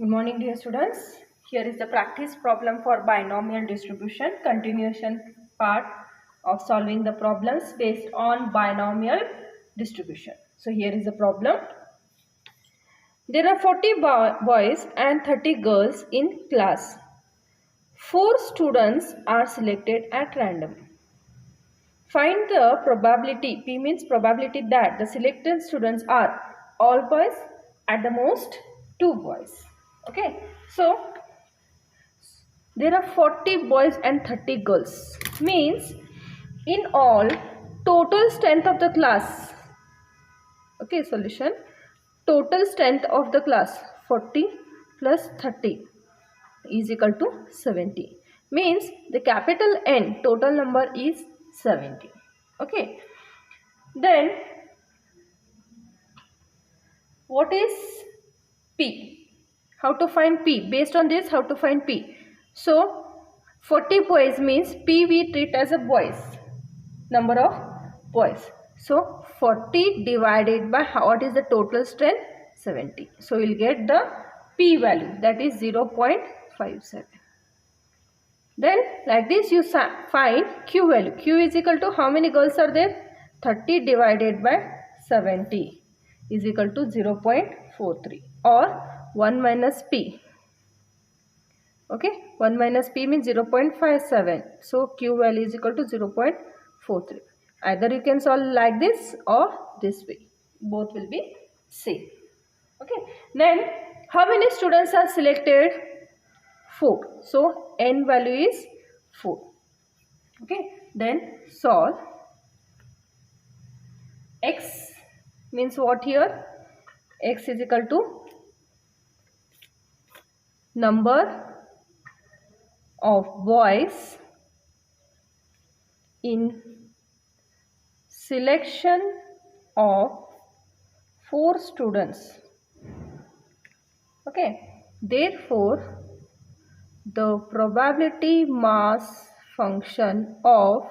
Good morning, dear students. Here is the practice problem for binomial distribution, continuation part of solving the problems based on binomial distribution. So here is the problem. There are 40 boys and 30 girls in class. 4 students are selected at random. Find the probability, P means probability, that the selected students are all boys, at the most 2 boys. Okay, so there are 40 boys and 30 girls. Means in all, total strength of the class. Okay, solution. Total strength of the class 40 plus 30 is equal to 70. Means the capital N total number is 70. Okay. Then what is P? How to find P? Based on this, how to find P? So 40 boys means P we treat as a boys, number of boys. So 40 divided by what is the total strength? 70. So we will get the P value, that is 0.57. Then like this you find Q value. Q is equal to how many girls are there? 30 divided by 70 is equal to 0.43 or 1 minus P. Okay, 1 minus P means 0.57. So Q value is equal to 0.43. Either you can solve like this or this way. Both will be same. Okay, then how many students are selected? 4. So N value is 4. Okay, then solve. X means what here? X is equal to number of boys in selection of 4 students. Okay, therefore the probability mass function of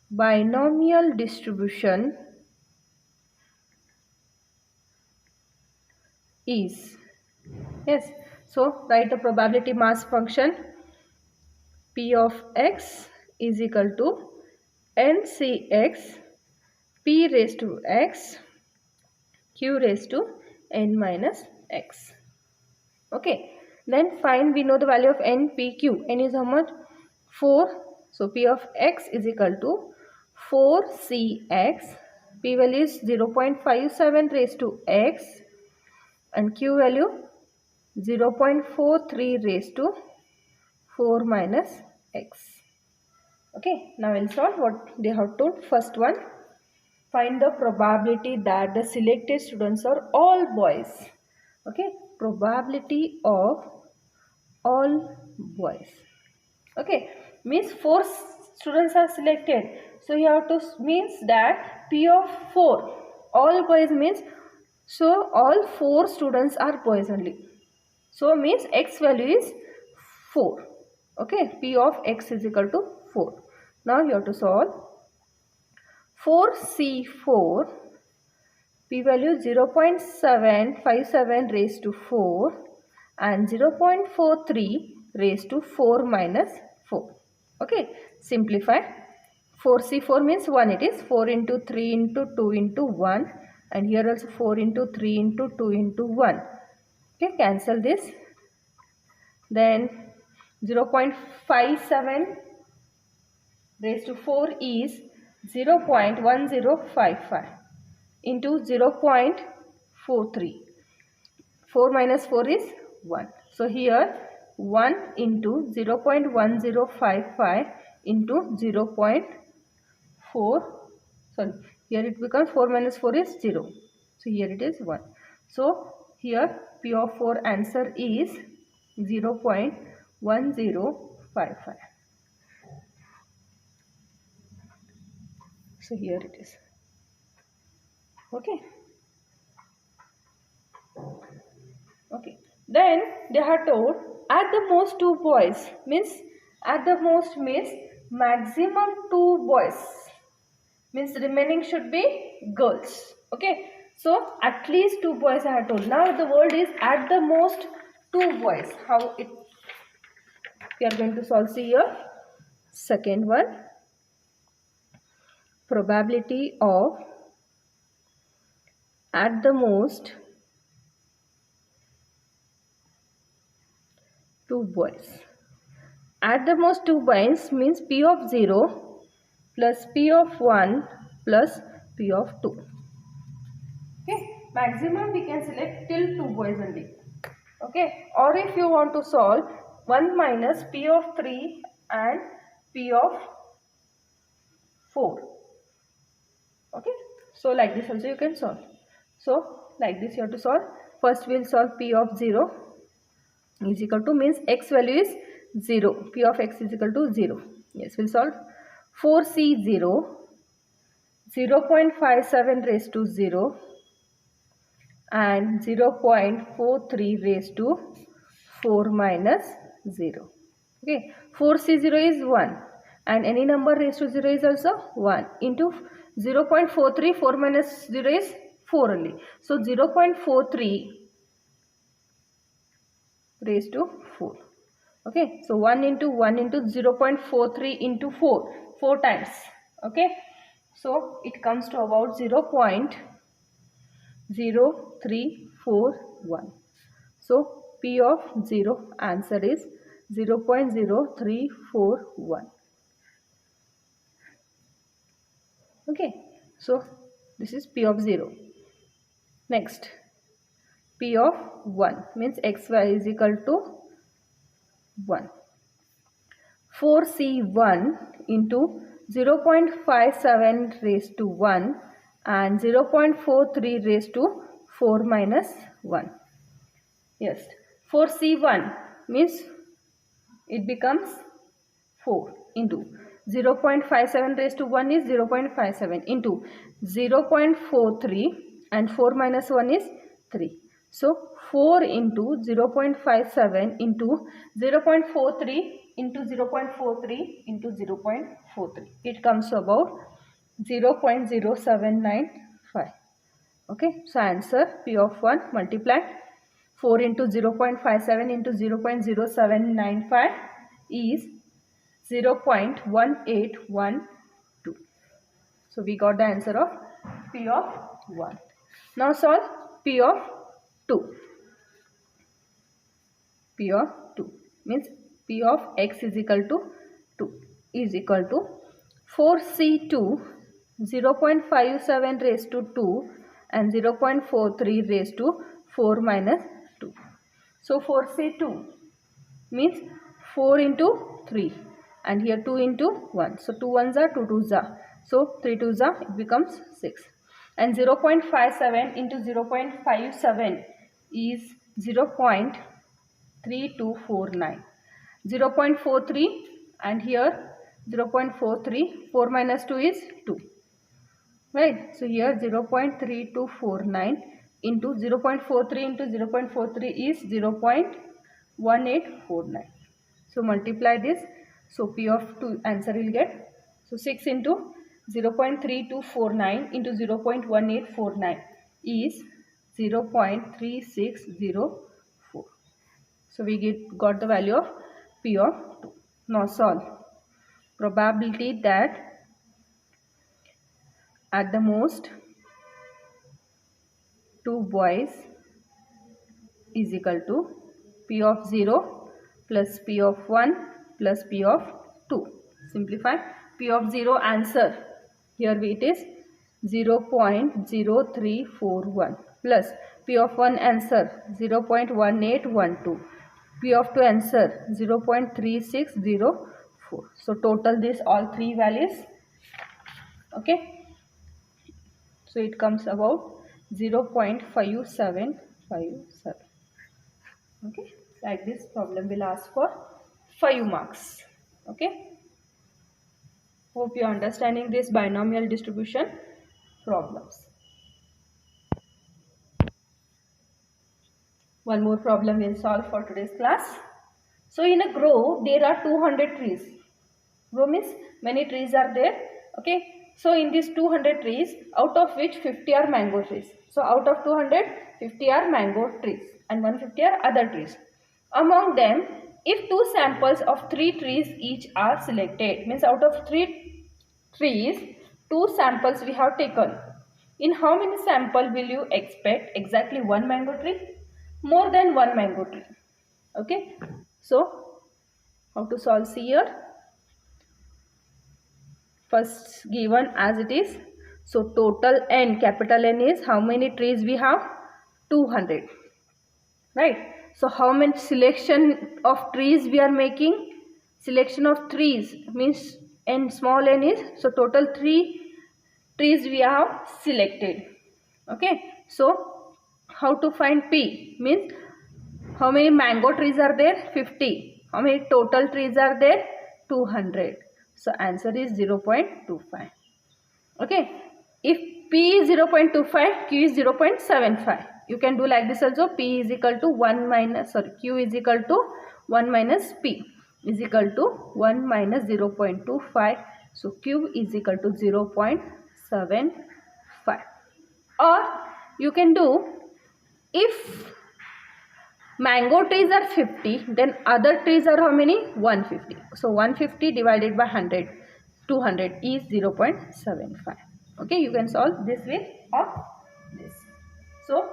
binomial distribution is, yes, so write the probability mass function. P of x is equal to NCX P raised to x Q raised to n minus x. Okay, then find, we know the value of n, p, q. N is how much? 4. So P of x is equal to 4cx. P value is 0.57 raised to x and q value 0.43 raised to 4 minus x. Okay, now we'll solve what they have told. First one, find the probability that the selected students are all boys. Okay, probability of all boys. Okay, means 4 students are selected. So you have to means that P of 4, all boys means, so all 4 students are boys only. So means x value is 4. Okay, P of x is equal to 4. Now you have to solve. 4C4, P value 0.757 raised to 4 and 0.43 raised to 4 minus 4. Okay, simplify. 4C4 means 1, it is 4 into 3 into 2 into 1, and here also 4 into 3 into 2 into 1. Okay, cancel this. Then 0.57 raised to 4 is 0.1055 into 0.43. 4 minus 4 is 1. So here 1 into 0.1055 into 0.4. Sorry, here it becomes 4 minus 4 is 0. So here it is 1. So here P of 4 answer is 0.1055. So here it is. Okay. Okay. Then they are told at the most 2 boys, means at the most means maximum 2 boys, means remaining should be girls. Okay. So at least 2 boys I have told. Now the word is at the most 2 boys. How it we are going to solve? See here. Second one, probability of at the most 2 boys. At the most 2 boys means P of 0 plus P of 1 plus P of 2. Okay, maximum we can select till 2 boys only. Okay, or if you want to solve 1 minus P of 3 and P of 4. Okay, so like this also you can solve. So like this you have to solve. First we will solve P of 0 is equal to, means x value is 0. P of x is equal to 0. Yes, we will solve 4C0, 0.57 raised to 0 and 0.43 raised to 4 minus 0. Okay, 4C0 is 1 and any number raised to 0 is also 1 into 0.43, 4 minus 0 is 4 only. So 0.43 raised to 4. Okay, so 1 into 0.43 into 4 times. Okay, so it comes to about 0.0341. So P of 0 answer is 0.0341. Okay, so this is P of 0. Next, P of 1 means xy is equal to 1. 4C1 into 0.57 raised to 1 and 0.43 raised to 4 minus 1. Yes, 4C1 means it becomes 4 into 0.57 raised to 1 is 0.57 into 0.43 and 4 minus 1 is 3. So 4 into 0.57 into 0.43 into 0.43 into 0.43. It comes to about 0.0795. Okay, so answer P of 1 multiplied 4 into 0.57 into 0.0795 is 0.1812. So we got the answer of P of 1. Now solve P of 2. P of 2 means P of x is equal to 2 is equal to 4C2 0.57 raised to 2 and 0.43 raised to 4 minus 2. So 4C2 means 4 into 3 and here 2 into 1. So 2 ones are 2 twos are. So 3 twos are, it becomes 6. And 0.57 into 0.57 is 0.3249. 0.43 and here 0.43, 4 minus 2 is 2. Right, so here 0.3249 into 0.43 into 0.43 is 0.1849. So multiply this. So P of 2 answer will get. So 6 into 0.3249 into 0.1849 is 0.3604. So we got the value of P of 2. Now solve. Probability that at the most 2 boys is equal to P of 0 plus P of 1 plus P of 2. Simplify. P of 0 answer. Here it is 0.0341 plus P of 1 answer 0.1812. P of 2 answer 0.3604. So total this all three values. Okay. So it comes about 0.5757. Okay, like this problem will ask for 5 marks. Okay, hope you are understanding this binomial distribution problems. One more problem we'll solve for today's class. So in a grove there are 200 trees. Grove means many trees are there. Okay, so in these 200 trees, out of which 50 are mango trees. So out of 200, 50 are mango trees and 150 are other trees. Among them, if 2 samples of 3 trees each are selected, means out of 3 trees, 2 samples we have taken. In how many samples will you expect exactly 1 mango tree? More than 1 mango tree. Okay. So, how to solve? See here. First given as it is. So, total N, capital N is how many trees we have? 200. Right. So, how many selection of trees we are making? Selection of trees means N, small n is. So, total 3 trees we have selected. Okay. So, how to find P? Means how many mango trees are there? 50. How many total trees are there? 200. So, answer is 0.25. Okay. If P is 0.25, Q is 0.75. You can do like this also. P is equal to 1 minus, Q is equal to 1 minus P is equal to 1 minus 0.25. So, Q is equal to 0.75. Or you can do, if mango trees are 50, then other trees are how many? 150. So, 150 divided by 100, 200 is 0.75. Okay, you can solve this way or this. So,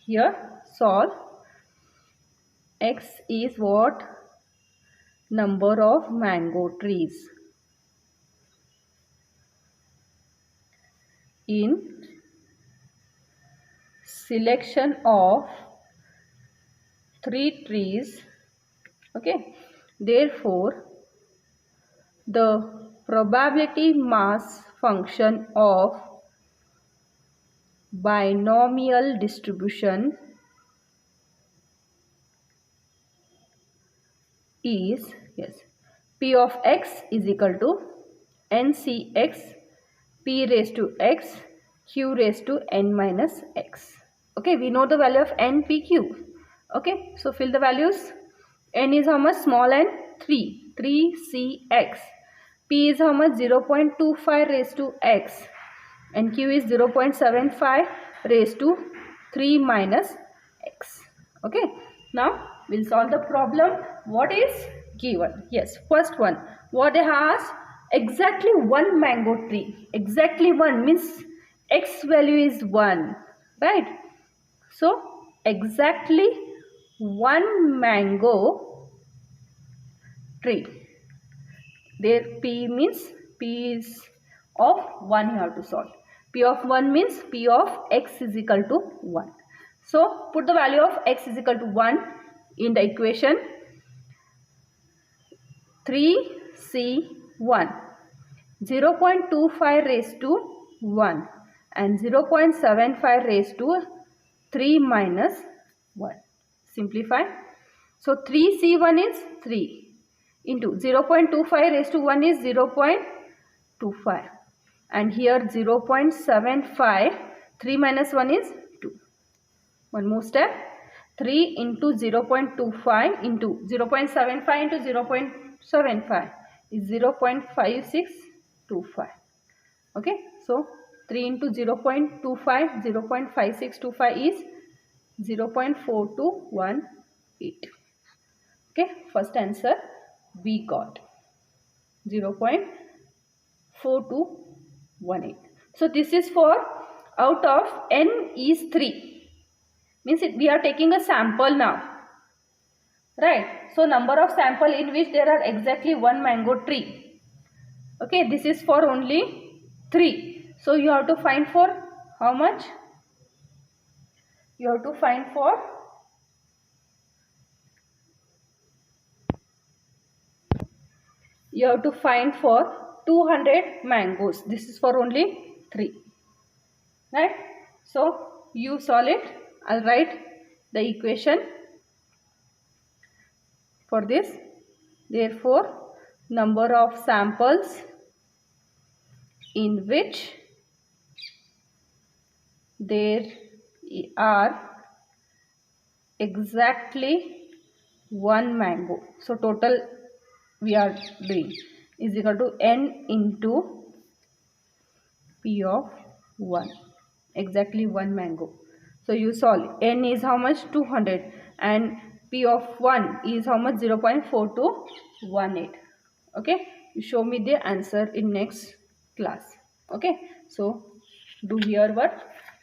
here solve. X is what? Number of mango trees in selection of 3 trees. Okay, therefore the probability mass function of binomial distribution is, yes, P of x is equal to NCx P raised to x Q raised to n minus x. Okay, we know the value of NPQ. Okay, so fill the values. N is how much? Small n, 3. 3Cx. P is how much? 0.25 raised to x. And Q is 0.75 raised to 3 minus x. Okay, now we'll solve the problem. What is given? Yes, first one. What they has? Exactly 1 mango tree. Exactly 1 means x value is 1. Right? So, exactly 1 mango tree. There P means P is of 1 you have to solve. P of 1 means P of x is equal to 1. So, put the value of x is equal to 1 in the equation. 3C1. 0.25 raised to 1 and 0.75 raised to 3 minus 1. Simplify. So, 3C1 is 3 into 0.25 raised to 1 is 0.25 and here 0.75, 3 minus 1 is 2. One more step. 3 into 0.25 into 0.75 into 0.75 is 0.5625. Okay. So, 3 into 0.25, 0.5625 is 0.4218. Okay. First answer we got 0.4218. So, this is for out of n is 3. Means we are taking a sample now. Right. So, number of sample in which there are exactly 1 mango tree. Okay. This is for only 3. So, you have to find for how much? You have to find for you have to find for 200 mangoes. This is for only 3. Right. So, you solve it. I'll write the equation for this. Therefore, number of samples in which there are exactly 1 mango. So, total we are doing is equal to n into P of 1. exactly one mango. So you solve. N is how much? 200, and P of 1 is how much? 0.4218. Okay, you show me the answer in next class. Okay, so do your work.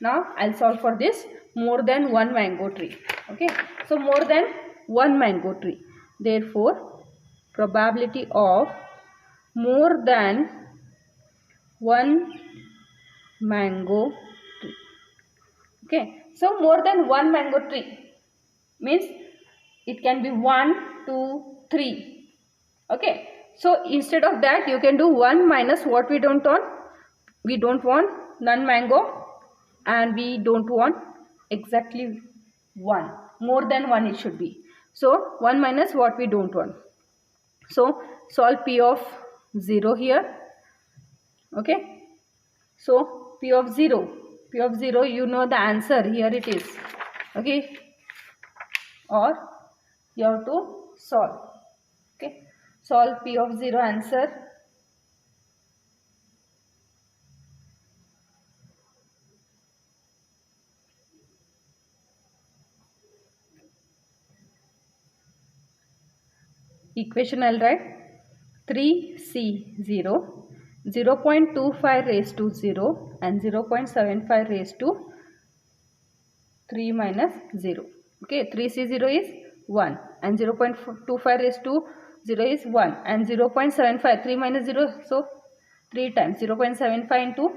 Now I'll solve for this more than one mango tree. Okay, so more than one mango tree, therefore probability of more than one mango tree. Okay, so more than one mango tree means it can be 1, 2, 3. Okay, so instead of that you can do 1 minus what we don't want. We don't want none mango, and we don't want exactly 1. More than 1 it should be. So 1 minus what we don't want. So solve P of 0 here. Okay, so P of 0, you know the answer, here it is. Okay, or you have to solve. Okay, solve P of 0 answer. Equation I'll write 3C0, 0.25 raised to 0 and 0.75 raised to 3 minus 0. Okay, 3C0 is 1 and 0.25 raised to 0 is 1 and 0.75, 3 minus 0, so 3 times 0.75 into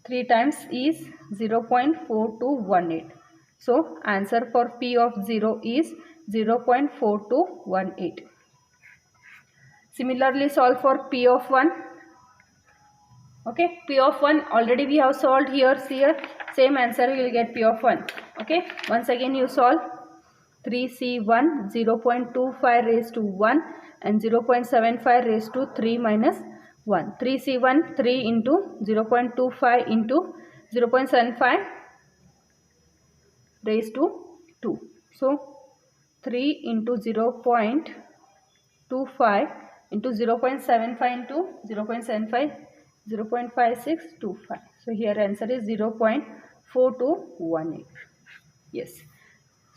3 times is 0.4218. So answer for P of 0 is 0.4218. Similarly solve for P of 1. Okay, P of 1 already we have solved here. Same answer we will get P of 1. Okay, once again you solve 3C1, 0.25 raised to 1 and 0.75 raised to 3 minus 1. 3C1, 3 into 0.25 into 0.75 raised to 2. So 3 into 0.25 into 0.75 into 0.75, 0.5625. So here answer is 0.4218. Yes.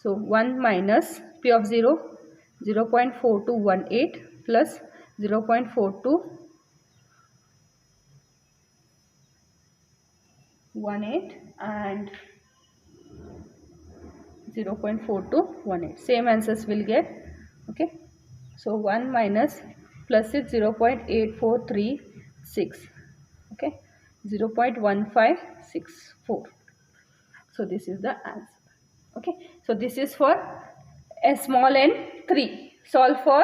So 1 minus P of 0, 0.4218 plus 0.4218 and 0.4218. Same answers will get. Okay. So 1 minus plus is 0.8436. Okay. 0.1564. So this is the answer. Okay, so this is for a small n 3. Solve for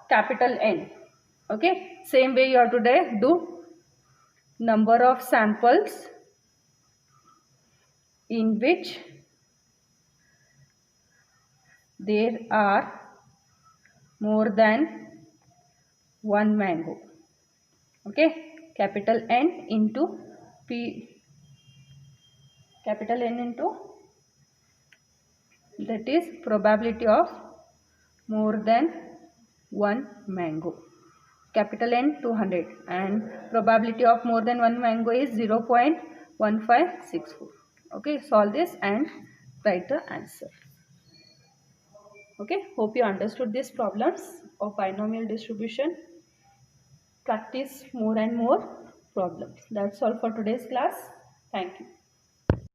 capital N. Okay, same way you have to do number of samples in which there are more than one mango. Okay, capital N into P, capital N into, that is probability of more than one mango. Capital N 200 and probability of more than one mango is 0.1564. Okay, solve this and write the answer. Okay, hope you understood these problems of binomial distribution. Practice more and more problems. That's all for today's class. Thank you.